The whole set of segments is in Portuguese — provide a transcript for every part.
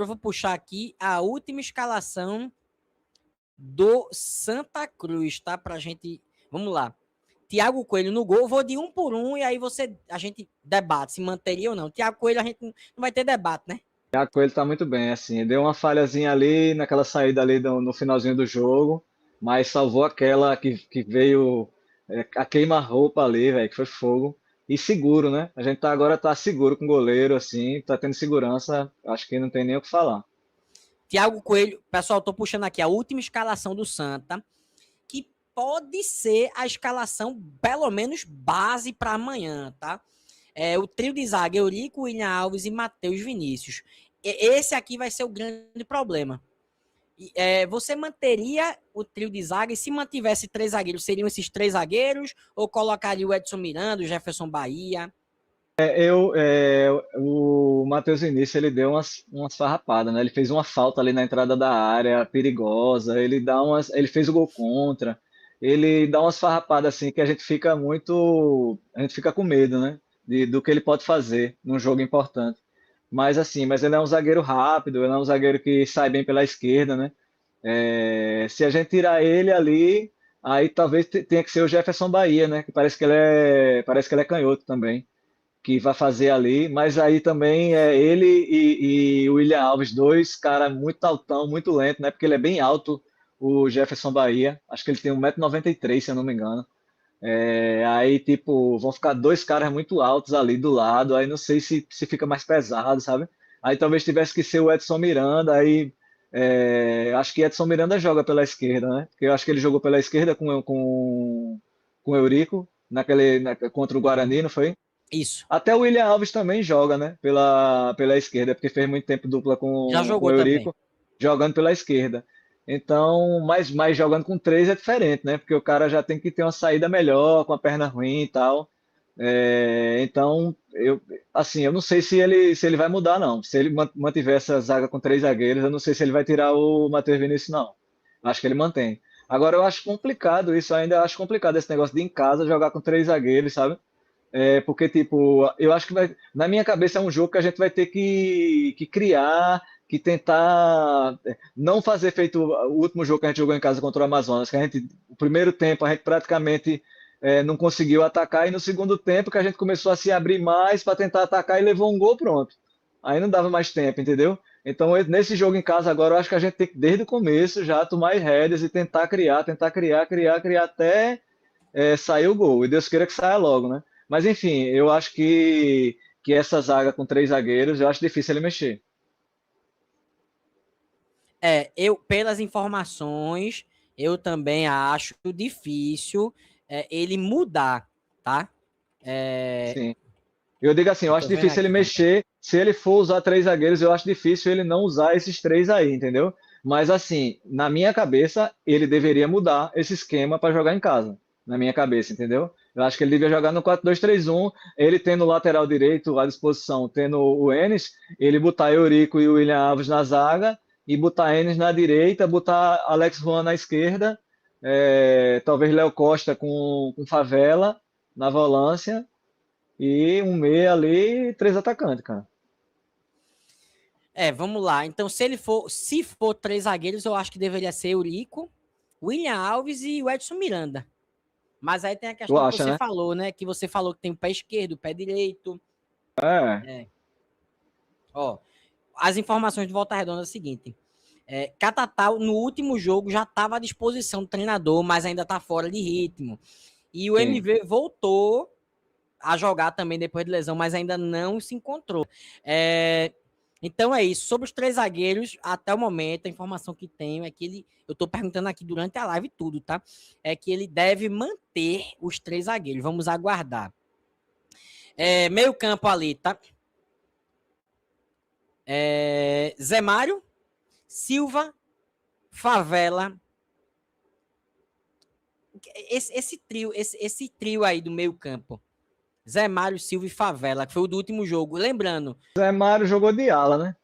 eu vou puxar aqui a última escalação do Santa Cruz, tá? Pra gente... Vamos lá. Thiago Coelho no gol, vou de um por um e aí a gente debate se manteria ou não. Thiago Coelho a gente não vai ter debate, né? A Coelho tá muito bem, assim. Deu uma falhazinha ali naquela saída ali no finalzinho do jogo, mas salvou aquela que veio a queima-roupa ali, velho, que foi fogo. E seguro, né? A gente agora tá seguro com o goleiro, assim, tá tendo segurança. Acho que não tem nem o que falar. Thiago Coelho, pessoal, tô puxando aqui a última escalação do Santa, que pode ser a escalação, pelo menos, base para amanhã, tá? O trio de zaga, Eurico, William Alves e Matheus Vinícius. Esse aqui vai ser o grande problema. Você manteria o trio de zaga e se mantivesse 3 zagueiros, seriam esses 3 zagueiros ou colocaria o Edson Miranda, o Jefferson Bahia? O Matheus Vinícius, ele deu umas farrapadas, né? Ele fez uma falta ali na entrada da área, perigosa. Ele fez o gol contra. Ele dá umas farrapadas assim que a gente fica com medo, né? Do que ele pode fazer num jogo importante. Mas ele é um zagueiro rápido, ele é um zagueiro que sai bem pela esquerda, né? Se a gente tirar ele ali, aí talvez tenha que ser o Jefferson Bahia, né? Que parece que ele é canhoto também que vai fazer ali, mas aí também é ele e o William Alves, dois cara muito altão, muito lento, né? Porque ele é bem alto, o Jefferson Bahia. Acho que ele tem 1,93 m, se eu não me engano. Aí, tipo, vão ficar dois caras muito altos ali do lado, aí não sei se fica mais pesado, sabe? Aí talvez tivesse que ser o Edson Miranda, aí acho que Edson Miranda joga pela esquerda, né? Porque eu acho que ele jogou pela esquerda com o Eurico, contra o Guarani, não foi? Isso. Até o William Alves também joga, né? Pela esquerda, porque fez muito tempo dupla Já com jogou o também. Eurico, jogando pela esquerda. Então, mas jogando com três é diferente, né? Porque o cara já tem que ter uma saída melhor, com a perna ruim e tal. Então, eu não sei se ele vai mudar, não. Se ele mantiver essa zaga com três zagueiros, eu não sei se ele vai tirar o Matheus Vinícius, não. Acho que ele mantém. Agora, eu acho complicado isso, ainda acho complicado esse negócio de em casa jogar com três zagueiros, sabe? Porque, tipo, eu acho que na minha cabeça é um jogo que a gente vai ter que criar, que tentar não fazer feito o último jogo que a gente jogou em casa contra o Amazonas, que o primeiro tempo a gente praticamente não conseguiu atacar, e no segundo tempo que a gente começou a se abrir mais para tentar atacar e levou um gol, pronto. Aí não dava mais tempo, entendeu? Então, nesse jogo em casa agora, eu acho que a gente tem que, desde o começo, já tomar as rédeas e tentar criar até sair o gol. E Deus queira que saia logo, né? Mas enfim, eu acho que essa zaga com três zagueiros, eu acho difícil ele mexer. Pelas informações, eu também acho difícil ele mudar, tá? Sim. Eu digo assim, eu Eu acho tô vendo difícil ele aqui também. mexer. Se ele for usar três zagueiros, eu acho difícil ele não usar esses três aí, entendeu? Mas assim, na minha cabeça, ele deveria mudar esse esquema para jogar em casa. Na minha cabeça, entendeu? Eu acho que ele devia jogar no 4-2-3-1, ele tendo o lateral direito à disposição, tendo o Enes, ele botar Eurico e o William Alves na zaga, e botar Enes na direita, botar Alex Juan na esquerda, talvez Léo Costa com Favela na volância, e um meia ali e três atacantes, cara. Vamos lá. Então, se for 3 zagueiros, eu acho que deveria ser Eurico, William Alves e o Edson Miranda. Mas aí tem a Tu questão que acha, você né? falou, né? Que você falou que tem o pé esquerdo, o pé direito. É, É. Ó, as informações de Volta Redonda é o seguinte. Catatal, no último jogo, já estava à disposição do treinador, mas ainda está fora de ritmo. E o sim. MV voltou a jogar também depois de lesão, mas ainda não se encontrou. Então é isso. Sobre os 3 zagueiros, até o momento, a informação que tenho é que eu estou perguntando aqui durante a live tudo, tá? É que ele deve manter os 3 zagueiros. Vamos aguardar. Meio campo ali, tá? Zé Mário, Silva, Favela. Esse trio aí do meio campo. Zé Mário, Silva e Favela, que foi o do último jogo. Lembrando, Zé Mário jogou de ala, né?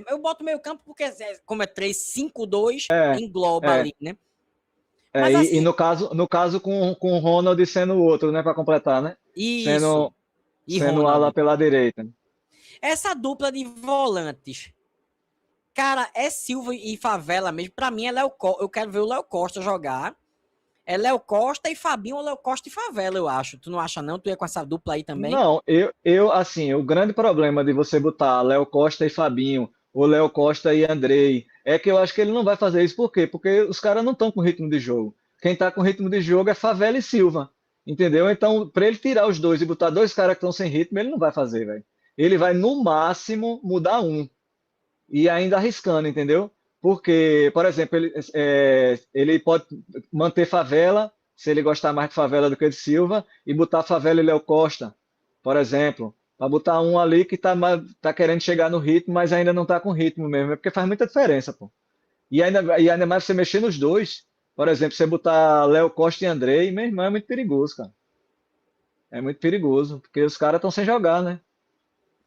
eu boto meio campo porque, como é 3-5-2, É, engloba é. ali, né? Mas E assim, no caso com o Ronald sendo o outro, né, para completar, né? isso. Sendo, E sendo ala Ronald. pela direita. Essa dupla de volantes. Cara, é Silva e Favela mesmo. Pra mim é Léo Costa. Eu quero ver o Léo Costa jogar. É Léo Costa e Fabinho ou Léo Costa e Favela, eu acho. Tu não acha, não? Tu ia com essa dupla aí também? Não, assim, o grande problema de você botar Léo Costa e Fabinho, ou Léo Costa e Andrei, é que eu acho que ele não vai fazer isso. Por quê? Porque os caras não estão com ritmo de jogo. Quem tá com ritmo de jogo é Favela e Silva, entendeu? Então, para ele tirar os dois e botar dois caras que estão sem ritmo, ele não vai fazer, velho. Ele vai, no máximo, mudar um. E ainda arriscando, entendeu? Porque, por exemplo, ele pode manter Favela, se ele gostar mais de Favela do que de Silva, e botar Favela e Léo Costa, por exemplo. Para botar um ali que tá querendo chegar no ritmo, mas ainda não tá com ritmo mesmo. É porque faz muita diferença, pô. E ainda mais você mexer nos dois. Por exemplo, você botar Léo Costa e Andrei, meu irmão, é muito perigoso, cara. É muito perigoso, porque os caras estão sem jogar, né?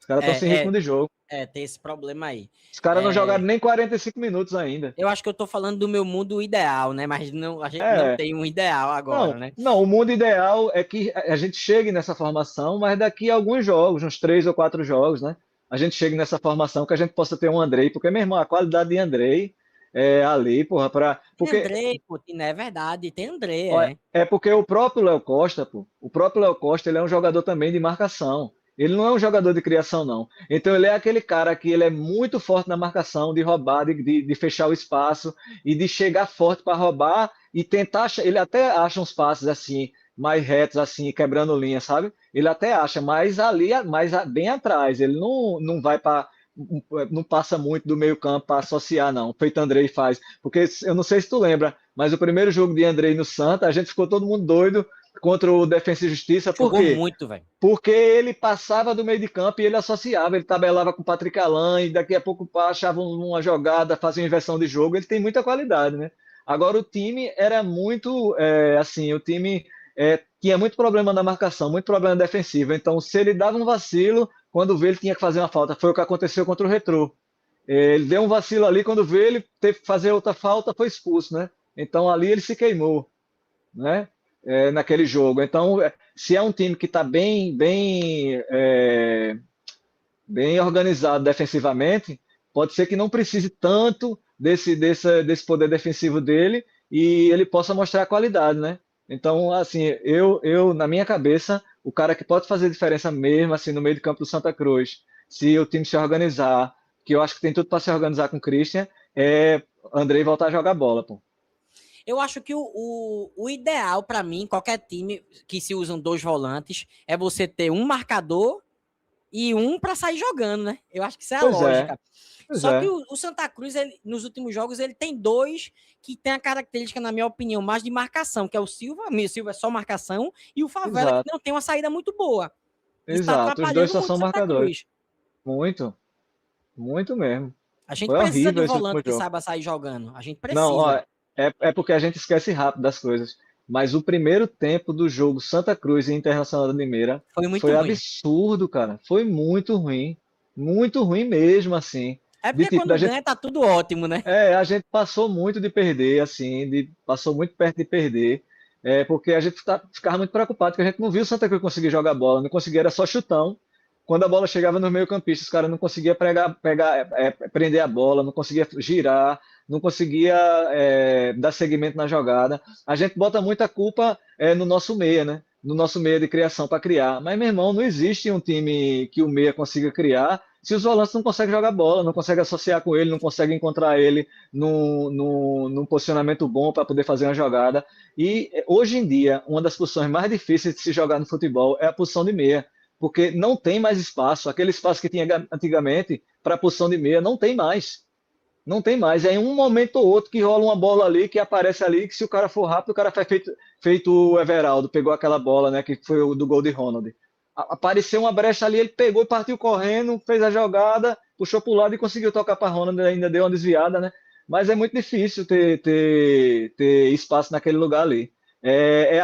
Os caras estão sem É, ritmo de jogo. tem esse problema aí. Os caras não jogaram É, nem 45 minutos ainda. eu acho que eu tô falando do meu mundo ideal, né? Mas não, a gente não É, tem um ideal não, agora, né? não, o mundo ideal é que a gente chegue nessa formação, mas daqui a alguns jogos, uns 3 ou 4 jogos, né? A gente chegue nessa formação que a gente possa ter um Andrei, porque, meu irmão, a qualidade de Andrei é ali, porra, Tem porque André, pô, é verdade, tem André, ó, é. é porque o próprio Léo Costa, pô, o próprio Léo Costa, ele é um jogador também de marcação. Ele não é um jogador de criação, não. Então ele é aquele cara que ele é muito forte na marcação, de roubar, de fechar o espaço e de chegar forte para roubar e tentar. Ele até acha uns passes assim, mais retos, assim, quebrando linha, sabe? Ele até acha, mas ali, bem atrás. Ele não vai para. Não passa muito do meio campo para associar, não. Feito Andrei faz. Porque eu não sei se tu lembra, mas o primeiro jogo de Andrei no Santa, a gente ficou todo mundo doido contra o Defensa e Justiça. Por Jogou quê? muito, velho. Porque ele passava do meio de campo e ele associava, ele tabelava com o Patrick Alain e daqui a pouco achava uma jogada, fazia uma inversão de jogo. Ele tem muita qualidade, né? Agora o time era muito, assim, o time tinha muito problema na marcação, muito problema defensivo. Então, se ele dava um vacilo, quando vê, ele tinha que fazer uma falta. Foi o que aconteceu contra o Retrô. Ele deu um vacilo ali, quando vê, ele teve que fazer outra falta, foi expulso, né? Então ali ele se queimou, né? Naquele jogo. Então, se é um time que está bem organizado defensivamente, pode ser que não precise tanto desse poder defensivo dele e ele possa mostrar a qualidade, né? Então, assim, na minha cabeça, o cara que pode fazer diferença mesmo, assim, no meio de campo do Santa Cruz, se o time se organizar, que eu acho que tem tudo para se organizar com o Christian, é Andrei voltar a jogar bola, pô. Eu acho que o ideal para mim, qualquer time que se usam dois volantes, é você ter um marcador e um para sair jogando, né? Eu acho que isso é a Pois é, lógica. pois Só que é, o Santa Cruz, nos últimos jogos, ele tem dois que tem a característica, na minha opinião, mais de marcação, que é o Silva. O Silva é só marcação, e o Favela, que exato, não tem uma saída muito boa. Isso está exato. Os dois atrapalhando só muito são o Santa marcadores. Cruz. Muito, muito mesmo. A gente Foi precisa de horrível um esse último volante que jogo. saiba sair jogando. A gente Não, ó, precisa. é porque a gente esquece rápido das coisas. Mas o primeiro tempo do jogo Santa Cruz e Internacional de Limeira Foi muito foi ruim. absurdo, cara. Foi muito ruim mesmo, assim. É De porque tipo, da quando gente, ganha tá tudo ótimo, né? a gente passou muito de perder, assim, passou muito perto de perder, porque a gente ficava muito preocupado, que a gente não viu o Santa Cruz conseguir jogar bola, não conseguia, era só chutão. Quando a bola chegava no meio-campista, os caras não conseguiam prender a bola, não conseguia girar, não conseguia dar seguimento na jogada. A gente bota muita culpa no nosso meia, né? No nosso meia de criação para criar. Mas, meu irmão, não existe um time que o meia consiga criar se os volantes não conseguem jogar bola, não conseguem associar com ele, não conseguem encontrar ele num posicionamento bom para poder fazer uma jogada. E hoje em dia, uma das posições mais difíceis de se jogar no futebol é a posição de meia, porque não tem mais espaço. Aquele espaço que tinha antigamente para a posição de meia não tem mais. Não tem mais. É em um momento ou outro que rola uma bola ali, que aparece ali, que se o cara for rápido, o cara faz feito o Everaldo, pegou aquela bola, né, que foi o do gol de Ronald. Apareceu uma brecha ali, ele pegou e partiu correndo, fez a jogada, puxou para o lado e conseguiu tocar para Ronald, ainda deu uma desviada, né? Mas é muito difícil ter espaço naquele lugar ali.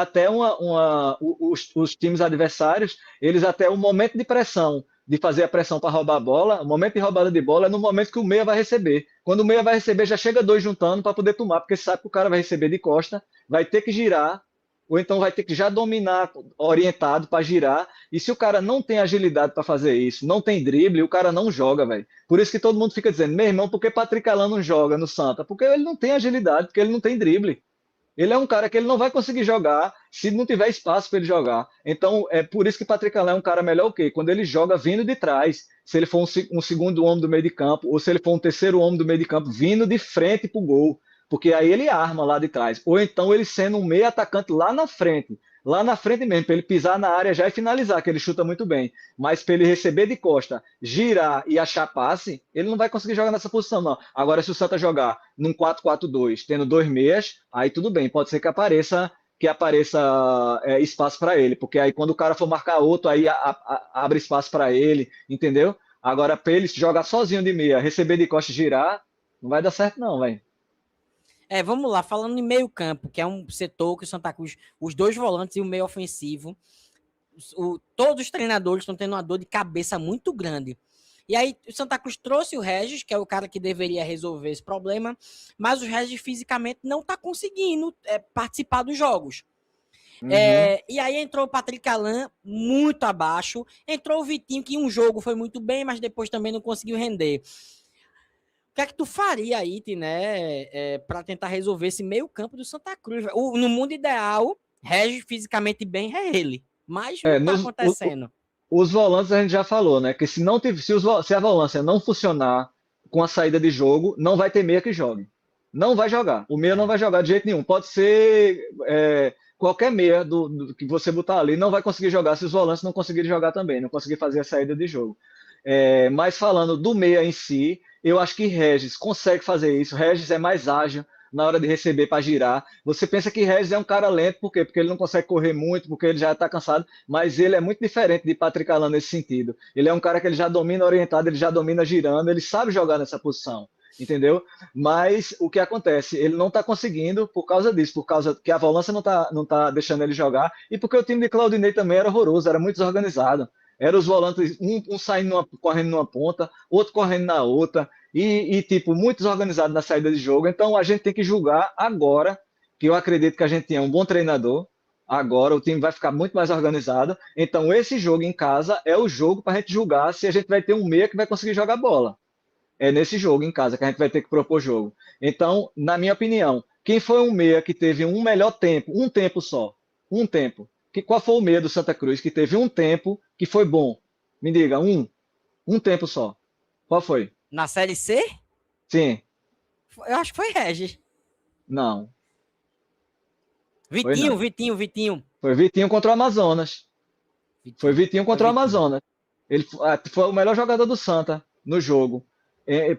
Até os times adversários, eles até o momento de pressão, de fazer a pressão para roubar a bola, o momento de roubada de bola é no momento que o meia vai receber. Quando o meia vai receber, já chega dois juntando para poder tomar, porque sabe que o cara vai receber de costa, vai ter que girar, ou então vai ter que já dominar orientado para girar. E se o cara não tem agilidade para fazer isso, não tem drible, o cara não joga, velho. Por isso que todo mundo fica dizendo, meu irmão, por que Patrick Alan não joga no Santa? Porque ele não tem agilidade, porque ele não tem drible. Ele é um cara que ele não vai conseguir jogar se não tiver espaço para ele jogar. Então, é por isso que Patrick Allen é um cara melhor o quê? Quando ele joga vindo de trás. Se ele for um segundo homem do meio de campo, ou se ele for um terceiro homem do meio de campo, vindo de frente para o gol. Porque aí ele arma lá de trás. Ou então ele sendo um meio atacante lá na frente mesmo, para ele pisar na área já e finalizar, que ele chuta muito bem. Mas para ele receber de costa, girar e achar passe, ele não vai conseguir jogar nessa posição, não. Agora, se o Santa jogar num 4-4-2, tendo dois meias, aí tudo bem, pode ser que apareça espaço para ele, porque aí quando o cara for marcar outro, aí abre espaço para ele, entendeu? Agora, para ele jogar sozinho de meia, receber de costa e girar, não vai dar certo, não, velho. Vamos lá, falando em meio campo, que é um setor que o Santa Cruz, os dois volantes e o meio ofensivo, todos os treinadores estão tendo uma dor de cabeça muito grande. E aí o Santa Cruz trouxe o Regis, que é o cara que deveria resolver esse problema, mas o Regis fisicamente não está conseguindo participar dos jogos. Uhum. E aí entrou o Patrick Alan muito abaixo, entrou o Vitinho, que um jogo foi muito bem, mas depois também não conseguiu render. O que é que tu faria aí, né, para tentar resolver esse meio campo do Santa Cruz? No mundo ideal, Regis fisicamente bem é ele, mas não É, está nos, acontecendo. os volantes a gente já falou, né? Que se não tiver, se a volância não funcionar com a saída de jogo, não vai ter meia que jogue. Não vai jogar. O meia não vai jogar de jeito nenhum. Pode ser qualquer meia que você botar ali, não vai conseguir jogar se os volantes não conseguirem jogar também, não conseguir fazer a saída de jogo. Mas falando do meia em si, eu acho que Regis consegue fazer isso. Regis é mais ágil na hora de receber para girar. Você pensa que Regis é um cara lento, por quê? Porque ele não consegue correr muito, porque ele já está cansado, mas ele é muito diferente de Patrick Alan nesse sentido. Ele é um cara que ele já domina orientado, ele já domina girando, ele sabe jogar nessa posição, entendeu? Mas o que acontece? Ele não está conseguindo por causa disso, por causa que a volância não tá deixando ele jogar, e porque o time de Claudinei também era horroroso, era muito desorganizado. Era os volantes, um saindo correndo numa ponta, outro correndo na outra, tipo, muito desorganizado na saída de jogo. Então a gente tem que julgar agora, que eu acredito que a gente tem um bom treinador. Agora o time vai ficar muito mais organizado. Então esse jogo em casa é o jogo para a gente julgar se a gente vai ter um meia que vai conseguir jogar bola. É nesse jogo em casa que a gente vai ter que propor jogo. Então, na minha opinião, quem foi um meia que teve um melhor tempo, um tempo só, um tempo? Qual foi o meia do Santa Cruz que teve um tempo que foi bom? Me diga, um tempo só. Qual foi? Na Série C, Sim, eu acho que foi Regis. não, foi Vitinho, não. Vitinho, Vitinho. Foi Vitinho contra o Amazonas. Foi Vitinho. Vitinho Foi contra o Vitinho. Amazonas. Ele foi o melhor jogador do Santa no jogo.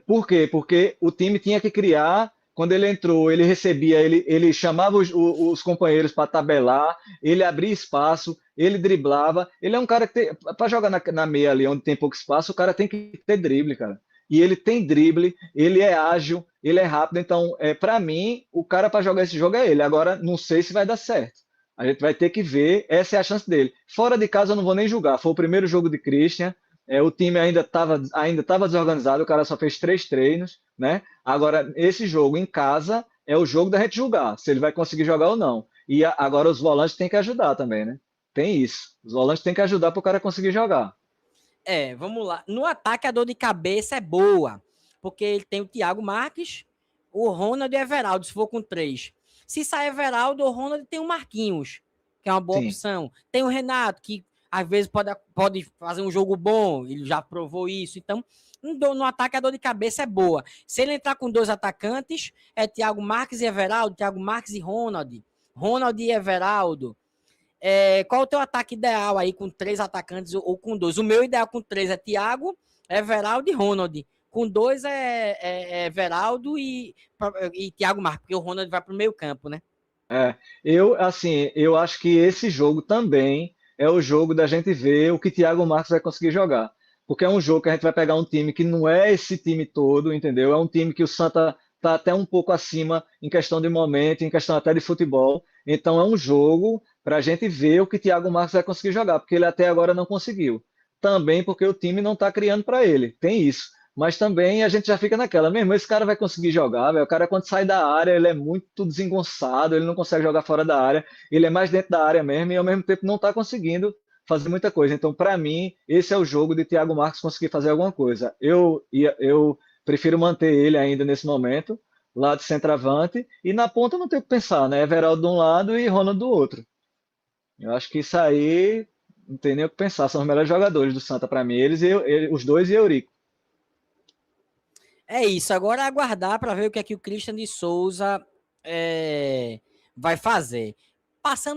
Por quê? Porque o time tinha que criar. Quando ele entrou, ele recebia, ele chamava os companheiros para tabelar, ele abria espaço, ele driblava. Ele é um cara que, para jogar na meia ali, onde tem pouco espaço, o cara tem que ter drible, cara. E ele tem drible, ele é ágil, ele é rápido. Então, para mim, o cara para jogar esse jogo é ele. Agora, não sei se vai dar certo. A gente vai ter que ver, essa é a chance dele. Fora de casa eu não vou nem julgar. Foi o primeiro jogo de Christian, o time ainda tava desorganizado, o cara só fez 3 treinos, né? Agora, esse jogo em casa é o jogo da gente julgar, se ele vai conseguir jogar ou não. E agora os volantes têm que ajudar também, né? Tem isso. Os volantes têm que ajudar para o cara conseguir jogar. Vamos lá. No ataque, a dor de cabeça é boa, porque ele tem o Thiago Marques, o Ronald e o Everaldo, se for com três. Se sai Everaldo, o Ronald tem o Marquinhos, que é uma boa Sim. opção. Tem o Renato, que às vezes pode fazer um jogo bom, ele já provou isso. Então, no ataque, a dor de cabeça é boa. Se ele entrar com dois atacantes, é Thiago Marques e Everaldo, Thiago Marques e Ronald. Ronald e Everaldo. Qual o teu ataque ideal aí com três atacantes ou com dois? O meu ideal com três é Thiago, Everaldo e Ronald. Com dois é Everaldo e Thiago Marques, porque o Ronald vai para o meio campo, né? Eu acho que esse jogo também é o jogo da gente ver o que Thiago Marques vai conseguir jogar. Porque é um jogo que a gente vai pegar um time que não é esse time todo, entendeu? É um time que o Santa está até um pouco acima em questão de momento, em questão até de futebol. Então é um jogo para a gente ver o que Thiago Marques vai conseguir jogar, porque ele até agora não conseguiu. Também porque o time não está criando para ele. Tem isso. mas também a gente já fica naquela, mesmo esse cara vai conseguir jogar, velho. O cara quando sai da área, ele é muito desengonçado, ele não consegue jogar fora da área, ele é mais dentro da área mesmo e ao mesmo tempo não está conseguindo fazer muita coisa. Então, para mim, esse é o jogo de Thiago Marques conseguir fazer alguma coisa. Eu prefiro manter ele ainda nesse momento, lá de centroavante, e na ponta não tem o que pensar, né? Everaldo de um lado e Ronald do outro. Eu acho que isso aí não tem nem o que pensar, são os melhores jogadores do Santa para mim, os dois e Eurico. É isso, agora é aguardar para ver o que é que o Christian de Souza vai fazer. Passando